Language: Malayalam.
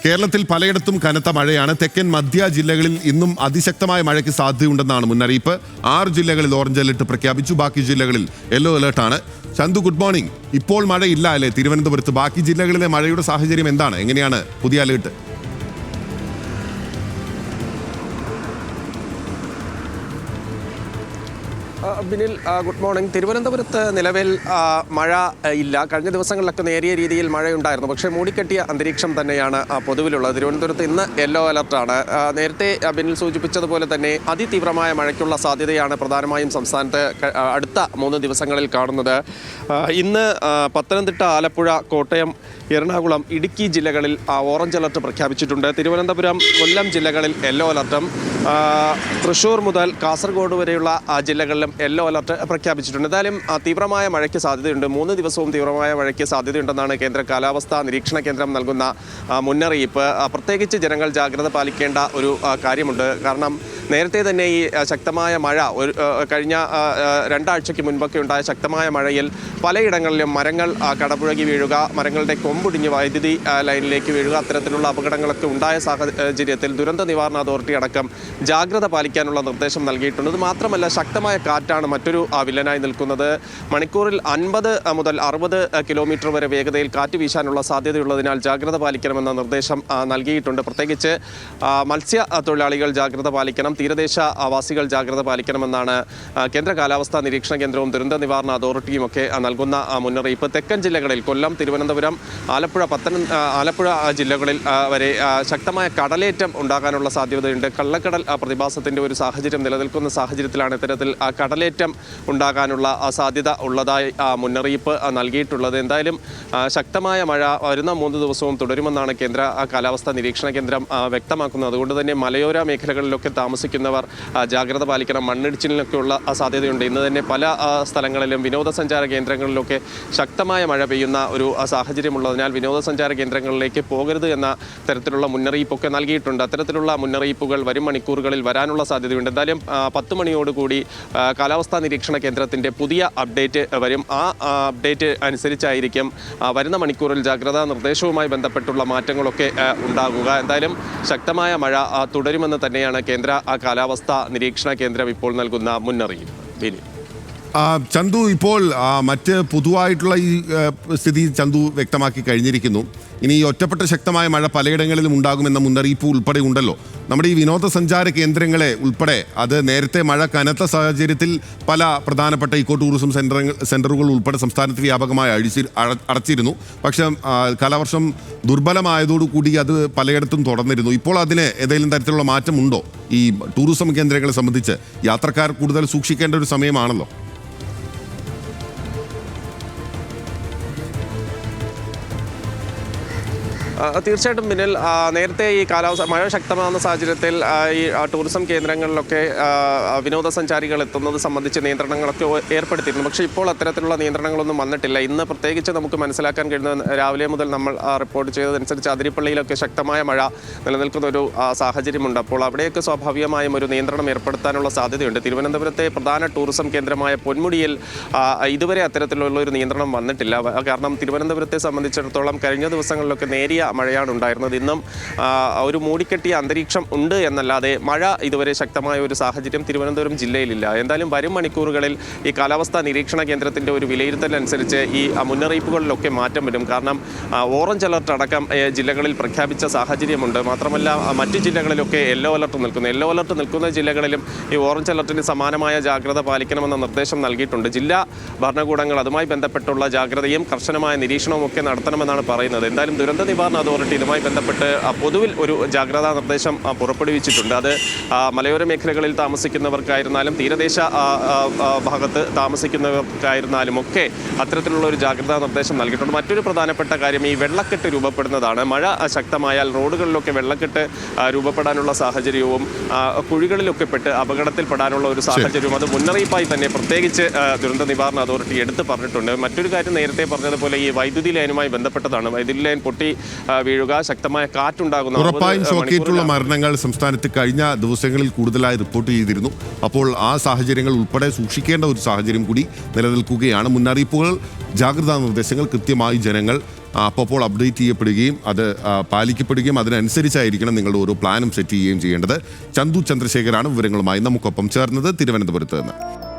കേരളത്തിൽ പലയിടത്തും കനത്ത മഴയാണ്. തെക്കൻ മധ്യ ജില്ലകളിൽ ഇന്നും അതിശക്തമായ മഴയ്ക്ക് സാധ്യതയുണ്ടെന്നാണ് മുന്നറിയിപ്പ്. 6 ജില്ലകളിൽ ഓറഞ്ച് അലർട്ട് പ്രഖ്യാപിച്ചു. ബാക്കി ജില്ലകളിൽ യെല്ലോ അലർട്ടാണ്. Chandu, good morning. ഇപ്പോൾ മഴയില്ല അല്ലേ തിരുവനന്തപുരത്ത്? ബാക്കി ജില്ലകളിലെ മഴയുടെ സാഹചര്യം എന്താണ്? എങ്ങനെയാണ് പുതിയ അലേർട്ട്? Binil, good morning. തിരുവനന്തപുരത്ത് നിലവിൽ മഴ ഇല്ല. കഴിഞ്ഞ ദിവസങ്ങളിലൊക്കെ നേരിയ രീതിയിൽ മഴയുണ്ടായിരുന്നു. പക്ഷേ മൂടിക്കെട്ടിയ അന്തരീക്ഷം തന്നെയാണ് പൊതുവിലുള്ളത്. തിരുവനന്തപുരത്ത് ഇന്ന് യെല്ലോ അലർട്ടാണ്. നേരത്തെ ബിനിൽ സൂചിപ്പിച്ചതുപോലെ തന്നെ അതിതീവ്രമായ മഴയ്ക്കുള്ള സാധ്യതയാണ് പ്രധാനമായും സംസ്ഥാനത്ത് അടുത്ത 3 ദിവസങ്ങളിൽ കാണുന്നത്. ഇന്ന് പത്തനംതിട്ട, ആലപ്പുഴ, കോട്ടയം, എറണാകുളം, ഇടുക്കി ജില്ലകളിൽ ഓറഞ്ച് അലർട്ട് പ്രഖ്യാപിച്ചിട്ടുണ്ട്. തിരുവനന്തപുരം, കൊല്ലം ജില്ലകളിൽ യെല്ലോ അലർട്ടും തൃശ്ശൂർ മുതൽ കാസർഗോഡ് വരെയുള്ള ജില്ലകളിലും യെല്ലോ അലർട്ട് പ്രഖ്യാപിച്ചിട്ടുണ്ട്. എന്തായാലും തീവ്രമായ മഴയ്ക്ക് സാധ്യതയുണ്ട്. 3 ദിവസവും തീവ്രമായ മഴയ്ക്ക് സാധ്യതയുണ്ടെന്നാണ് കേന്ദ്ര കാലാവസ്ഥാ നിരീക്ഷണ കേന്ദ്രം നൽകുന്ന മുന്നറിയിപ്പ്. പ്രത്യേകിച്ച് ജനങ്ങൾ ജാഗ്രത പാലിക്കേണ്ട ഒരു കാര്യമുണ്ട്. കാരണം നേരത്തെ തന്നെ ഈ ശക്തമായ മഴ കഴിഞ്ഞ 2 ആഴ്ചയ്ക്ക് മുൻപൊക്കെ ഉണ്ടായ ശക്തമായ മഴയിൽ പലയിടങ്ങളിലും മരങ്ങൾ കടപുഴകി വീഴുക, മരങ്ങളുടെ കൊമ്പൊടിഞ്ഞ് വൈദ്യുതി ലൈനിലേക്ക് വീഴുക, അത്തരത്തിലുള്ള അപകടങ്ങളൊക്കെ ഉണ്ടായ സാഹചര്യത്തിൽ ദുരന്ത നിവാരണ അതോറിറ്റി അടക്കം ജാഗ്രത പാലിക്കാനുള്ള നിർദ്ദേശം നൽകിയിട്ടുണ്ട്. ഇത് മാത്രമല്ല, ശക്തമായ കാറ്റാണ് മറ്റൊരു വില്ലനായി നിൽക്കുന്നത്. മണിക്കൂറിൽ 50 മുതൽ 60 കിലോമീറ്റർ വരെ വേഗതയിൽ കാറ്റ് വീശാനുള്ള സാധ്യതയുള്ളതിനാൽ ജാഗ്രത പാലിക്കണമെന്ന നിർദ്ദേശം നൽകിയിട്ടുണ്ട്. പ്രത്യേകിച്ച് മത്സ്യ തൊഴിലാളികൾ ജാഗ്രത പാലിക്കണം, തീരദേശ വാസികൾ ജാഗ്രത പാലിക്കണമെന്നാണ് കേന്ദ്ര കാലാവസ്ഥാ നിരീക്ഷണ കേന്ദ്രവും ദുരന്ത നിവാരണ അതോറിറ്റിയും ഒക്കെ നൽകുന്ന മുന്നറിയിപ്പ്. തെക്കൻ ജില്ലകളിൽ കൊല്ലം, തിരുവനന്തപുരം, ആലപ്പുഴ ജില്ലകളിൽ വരെ ശക്തമായ കടലേറ്റം ഉണ്ടാകാനുള്ള സാധ്യതയുണ്ട്. കള്ളക്കടൽ പ്രതിഭാസത്തിൻ്റെ ഒരു സാഹചര്യം നിലനിൽക്കുന്ന സാഹചര്യത്തിലാണ് ഇത്തരത്തിൽ കടലേറ്റം ഉണ്ടാകാനുള്ള സാധ്യത ഉള്ളതായി മുന്നറിയിപ്പ് നൽകിയിട്ടുള്ളത്. എന്തായാലും ശക്തമായ മഴ വരുന്ന 3 ദിവസവും തുടരുമെന്നാണ് കേന്ദ്ര കാലാവസ്ഥാ നിരീക്ഷണ കേന്ദ്രം വ്യക്തമാക്കുന്നത്. അതുകൊണ്ട് തന്നെ മലയോര മേഖലകളിലൊക്കെ താമസിക്കുന്നവർ ജാഗ്രത പാലിക്കണം. മണ്ണിടിച്ചിലിനൊക്കെയുള്ള സാധ്യതയുണ്ട്. ഇന്ന് തന്നെ പല സ്ഥലങ്ങളിലും വിനോദസഞ്ചാര കേന്ദ്രങ്ങളിലൊക്കെ ശക്തമായ മഴ പെയ്യുന്ന ഒരു സാഹചര്യമുള്ളതിനാൽ വിനോദസഞ്ചാര കേന്ദ്രങ്ങളിലേക്ക് പോകരുത് എന്ന തരത്തിലുള്ള മുന്നറിയിപ്പൊക്കെ നൽകിയിട്ടുണ്ട്. അത്തരത്തിലുള്ള മുന്നറിയിപ്പുകൾ വരും മണിക്കൂറുകളിൽ വരാനുള്ള സാധ്യതയുണ്ട്. എന്തായാലും 10 മണിയോടുകൂടി കാലാവസ്ഥാ നിരീക്ഷണ കേന്ദ്രത്തിൻ്റെ പുതിയ അപ്ഡേറ്റ് വരും. ആ അപ്ഡേറ്റ് അനുസരിച്ചായിരിക്കും വരുന്ന മണിക്കൂറിൽ ജാഗ്രതാ നിർദ്ദേശവുമായി ബന്ധപ്പെട്ടുള്ള മാറ്റങ്ങളൊക്കെ ഉണ്ടാകുക. എന്തായാലും ശക്തമായ മഴ തുടരുമെന്ന് തന്നെയാണ് കേന്ദ്ര കാലാവസ്ഥാ നിരീക്ഷണ കേന്ദ്രം ഇപ്പോൾ നൽകുന്ന മുന്നറിയിപ്പ്. ചന്തു, ഇപ്പോൾ മറ്റ് പൊതുവായിട്ടുള്ള ഈ സ്ഥിതി ചന്തു വ്യക്തമാക്കി കഴിഞ്ഞിരിക്കുന്നു. ഇനി ഈ ഒറ്റപ്പെട്ട ശക്തമായ മഴ പലയിടങ്ങളിലും ഉണ്ടാകുമെന്ന മുന്നറിയിപ്പ് ഉൾപ്പെടെ ഉണ്ടല്ലോ. നമ്മുടെ ഈ വിനോദസഞ്ചാര കേന്ദ്രങ്ങളെ ഉൾപ്പെടെ അത് നേരത്തെ മഴ കനത്ത സാഹചര്യത്തിൽ പല പ്രധാനപ്പെട്ട ഇക്കോ ടൂറിസം സെന്ററുകൾ ഉൾപ്പെടെ സംസ്ഥാനത്ത് വ്യാപകമായി അടച്ചിരുന്നു. പക്ഷേ കാലവർഷം ദുർബലമായതോടുകൂടി അത് പലയിടത്തും തുടർന്നിരുന്നു. ഇപ്പോൾ അതിന് ഏതെങ്കിലും തരത്തിലുള്ള മാറ്റമുണ്ടോ? ഈ ടൂറിസം കേന്ദ്രങ്ങളെ സംബന്ധിച്ച് യാത്രക്കാർ കൂടുതൽ സൂക്ഷിക്കേണ്ട ഒരു സമയമാണല്ലോ. തീർച്ചയായിട്ടും ബിനിൽ, നേരത്തെ ഈ മഴ ശക്തമാകുന്ന സാഹചര്യത്തിൽ ഈ ടൂറിസം കേന്ദ്രങ്ങളിലൊക്കെ വിനോദസഞ്ചാരികൾ എത്തുന്നത് സംബന്ധിച്ച് നിയന്ത്രണങ്ങളൊക്കെ ഏർപ്പെടുത്തിയിരുന്നു. പക്ഷേ ഇപ്പോൾ അത്തരത്തിലുള്ള നിയന്ത്രണങ്ങളൊന്നും വന്നിട്ടില്ല. ഇന്ന് പ്രത്യേകിച്ച് നമുക്ക് മനസ്സിലാക്കാൻ കഴിയുന്നത്, രാവിലെ മുതൽ നമ്മൾ റിപ്പോർട്ട് ചെയ്തതനുസരിച്ച് അതിരിപ്പള്ളിയിലൊക്കെ ശക്തമായ മഴ നിലനിൽക്കുന്ന ഒരു സാഹചര്യമുണ്ട്. അപ്പോൾ അവിടെയൊക്കെ സ്വാഭാവികമായും ഒരു നിയന്ത്രണം ഏർപ്പെടുത്താനുള്ള സാധ്യതയുണ്ട്. തിരുവനന്തപുരത്തെ പ്രധാന ടൂറിസം കേന്ദ്രമായ പൊന്മുടിയിൽ ഇതുവരെ അത്തരത്തിലുള്ള ഒരു നിയന്ത്രണം വന്നിട്ടില്ല. കാരണം തിരുവനന്തപുരത്തെ സംബന്ധിച്ചിടത്തോളം കഴിഞ്ഞ ദിവസങ്ങളിലൊക്കെ നേരിയ മഴയാണ് ഉണ്ടായിരുന്നത്. ഇന്നും ഒരു മൂടിക്കെട്ടിയ അന്തരീക്ഷം ഉണ്ട് എന്നല്ലാതെ മഴ ഇതുവരെ ശക്തമായ ഒരു സാഹചര്യം തിരുവനന്തപുരം ജില്ലയിലില്ല. എന്തായാലും വരും മണിക്കൂറുകളിൽ ഈ കാലാവസ്ഥാ നിരീക്ഷണ കേന്ദ്രത്തിൻ്റെ ഒരു വിലയിരുത്തലനുസരിച്ച് ഈ മുന്നറിയിപ്പുകളിലൊക്കെ മാറ്റം വരും. കാരണം ഓറഞ്ച് അലർട്ട് അടക്കം ജില്ലകളിൽ പ്രഖ്യാപിച്ച സാഹചര്യമുണ്ട്. മാത്രമല്ല മറ്റ് ജില്ലകളിലൊക്കെ യെല്ലോ അലർട്ട് നിൽക്കുന്നു. യെല്ലോ അലർട്ട് നിൽക്കുന്ന ജില്ലകളിലും ഈ ഓറഞ്ച് അലർട്ടിന് സമാനമായ ജാഗ്രത പാലിക്കണമെന്ന നിർദ്ദേശം നൽകിയിട്ടുണ്ട്. ജില്ലാ ഭരണകൂടങ്ങൾ അതുമായി ബന്ധപ്പെട്ടുള്ള ജാഗ്രതയും കർശനമായ നിരീക്ഷണവും ഒക്കെ നടത്തണമെന്നാണ് പറയുന്നത്. എന്തായാലും ദുരന്ത നിവാരണ അതോറിറ്റി ഇതുമായി ബന്ധപ്പെട്ട് പൊതുവിൽ ഒരു ജാഗ്രതാ നിർദ്ദേശം പുറപ്പെടുവിച്ചിട്ടുണ്ട്. അത് മലയോര മേഖലകളിൽ താമസിക്കുന്നവർക്കായിരുന്നാലും തീരദേശ ഭാഗത്ത് താമസിക്കുന്നവർക്കായിരുന്നാലും ഒക്കെ അത്തരത്തിലുള്ള ഒരു ജാഗ്രതാ നിർദ്ദേശം നൽകിയിട്ടുണ്ട്. മറ്റൊരു പ്രധാനപ്പെട്ട കാര്യം ഈ വെള്ളക്കെട്ട് രൂപപ്പെടുന്നതാണ്. മഴ ശക്തമായാൽ റോഡുകളിലൊക്കെ വെള്ളക്കെട്ട് രൂപപ്പെടാനുള്ള സാഹചര്യവും കുഴികളിലൊക്കെ പെട്ട് അപകടത്തിൽപ്പെടാനുള്ള ഒരു സാഹചര്യവും അത് മുന്നറിയിപ്പായി തന്നെ പ്രത്യേകിച്ച് ദുരന്ത നിവാരണ അതോറിറ്റി എടുത്ത് പറഞ്ഞിട്ടുണ്ട്. മറ്റൊരു കാര്യം നേരത്തെ പറഞ്ഞതുപോലെ ഈ വൈദ്യുതി ലൈനുമായി ബന്ധപ്പെട്ടതാണ്. വൈദ്യുതി ലൈൻ പൊട്ടി വീഴുക, ശക്തമായ കാറ്റുണ്ടാകുന്ന ഉറപ്പായും ഷോക്കേറ്റുള്ള മരണങ്ങൾ സംസ്ഥാനത്ത് കഴിഞ്ഞ ദിവസങ്ങളിൽ കൂടുതലായി റിപ്പോർട്ട് ചെയ്തിരുന്നു. അപ്പോൾ ആ സാഹചര്യങ്ങൾ ഉൾപ്പെടെ സൂക്ഷിക്കേണ്ട ഒരു സാഹചര്യം കൂടി നിലനിൽക്കുകയാണ്. മുന്നറിയിപ്പുകൾ, ജാഗ്രതാ നിർദ്ദേശങ്ങൾ കൃത്യമായി ജനങ്ങൾ അപ്പോൾ അപ്ഡേറ്റ് ചെയ്യപ്പെടുകയും അത് പാലിക്കപ്പെടുകയും അതിനനുസരിച്ചായിരിക്കണം നിങ്ങളുടെ ഓരോ പ്ലാനും സെറ്റ് ചെയ്യുകയും ചെയ്യേണ്ടത്. ചന്തു ചന്ദ്രശേഖരാണ് വിവരങ്ങളുമായി നമുക്കൊപ്പം ചേർന്നത് തിരുവനന്തപുരത്ത് നിന്ന്.